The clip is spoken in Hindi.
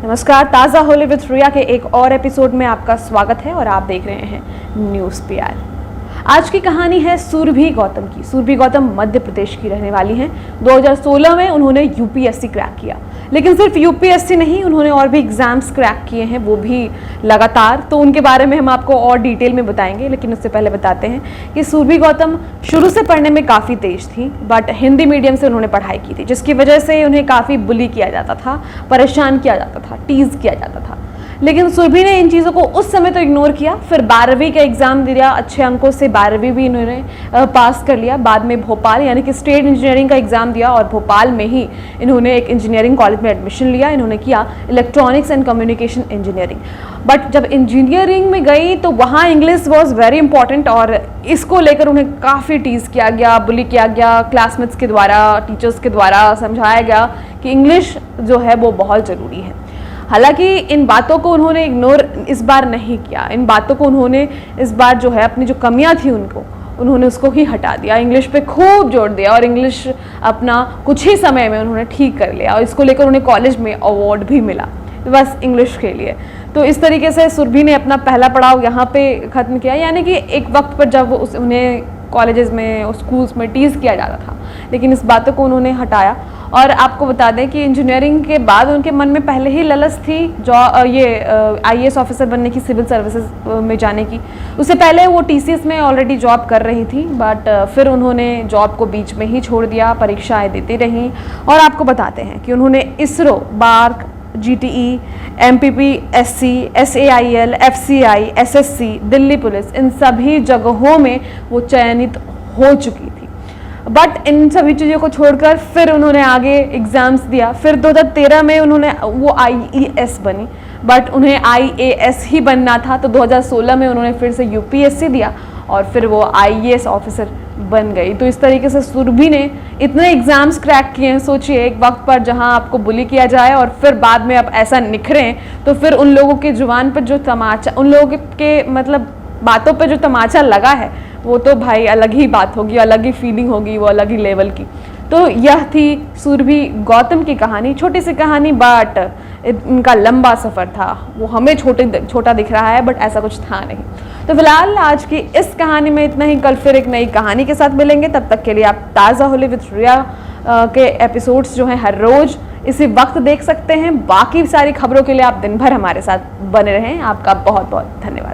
नमस्कार, ताज़ा होली विद रिया के एक और एपिसोड में आपका स्वागत है और आप देख रहे हैं न्यूज़ पीआर। आज की कहानी है सुरभि गौतम की। सुरभि गौतम मध्य प्रदेश की रहने वाली हैं। 2016 में उन्होंने यूपीएससी क्रैक किया, लेकिन सिर्फ यूपीएससी नहीं, उन्होंने और भी एग्जाम्स क्रैक किए हैं, वो भी लगातार। तो उनके बारे में हम आपको और डिटेल में बताएंगे, लेकिन उससे पहले बताते हैं कि सुरभि गौतम शुरू से पढ़ने में काफ़ी तेज थी, बट हिंदी मीडियम से उन्होंने पढ़ाई की थी, जिसकी वजह से उन्हें काफ़ी बुली किया जाता था, परेशान किया जाता था, टीज किया जाता था। लेकिन सुरभि ने इन चीज़ों को उस समय तो इग्नोर किया। फिर 12वीं का एग्ज़ाम दिया, अच्छे अंकों से 12वीं भी इन्होंने पास कर लिया। बाद में भोपाल यानी कि स्टेट इंजीनियरिंग का एग्ज़ाम दिया और भोपाल में ही इन्होंने एक इंजीनियरिंग कॉलेज में एडमिशन लिया। इन्होंने किया electronics and communication engineering. But जब इंजीनियरिंग में गई तो वहाँ इंग्लिश वॉज वेरी इंपॉर्टेंट और इसको लेकर उन्हें काफ़ी टीज किया गया, बुली किया गया, क्लासमेट्स के द्वारा, टीचर्स के द्वारा समझाया गया कि इंग्लिश जो है वो बहुत ज़रूरी है। हालांकि इन बातों को उन्होंने इग्नोर इस बार नहीं किया। इन बातों को उन्होंने इस बार जो है अपनी जो कमियां थी उन्होंने उसको ही हटा दिया, इंग्लिश पे खूब जोर दिया और इंग्लिश अपना कुछ ही समय में उन्होंने ठीक कर लिया और इसको लेकर उन्हें कॉलेज में अवार्ड भी मिला, बस इंग्लिश के लिए। तो इस तरीके से सुरभि ने अपना पहला पड़ाव यहाँ पे ख़त्म किया। यानी कि एक वक्त पर जब उन्हें कॉलेजेस में और स्कूल्स में टीज़ किया जाता था, लेकिन इस बातों को उन्होंने हटाया। और आपको बता दें कि इंजीनियरिंग के बाद उनके मन में पहले ही ललच थी आईएएस ऑफिसर बनने की, सिविल सर्विसेज में जाने की। उससे पहले वो टीसीएस में ऑलरेडी जॉब कर रही थी, बट फिर उन्होंने जॉब को बीच में ही छोड़ दिया, परीक्षाएं देती रहीं। और आपको बताते हैं कि उन्होंने ISRO, BARC, GTE, MPPSC, SAIL, FCI, SSC, Delhi police, इन सभी जगहों में वो चयनित हो चुकी थी। बट इन सभी चीज़ों को छोड़कर फिर उन्होंने आगे एग्ज़ाम्स दिया। फिर 2013 में उन्होंने वो आईईएस बनी, बट उन्हें आईएएस ही बनना था, तो 2016 में उन्होंने फिर से यूपीएससी दिया और फिर वो आईएएस ऑफिसर बन गई। तो इस तरीके से सुरभि ने इतने एग्जाम्स क्रैक किए हैं। सोचिए, एक वक्त पर जहां आपको बुली किया जाए और फिर बाद में आप ऐसा निखरें, तो फिर उन लोगों के जुबान पर जो तमाचा, उन लोगों के मतलब बातों पे जो तमाचा लगा है, वो तो भाई अलग ही बात होगी, अलग ही फीलिंग होगी, वो अलग ही लेवल की। तो यह थी सुरभि गौतम की कहानी, छोटी सी कहानी, बट इनका लंबा सफ़र था। वो हमें छोटा दिख रहा है, बट ऐसा कुछ था नहीं। तो फिलहाल आज की इस कहानी में इतना ही। कल फिर एक नई कहानी के साथ मिलेंगे। तब तक के लिए आप ताज़ा होली विद रिया के एपिसोड्स जो हैं हर रोज़ इसी वक्त देख सकते हैं। बाकी सारी खबरों के लिए आप दिन भर हमारे साथ बने रहें। आपका बहुत बहुत धन्यवाद।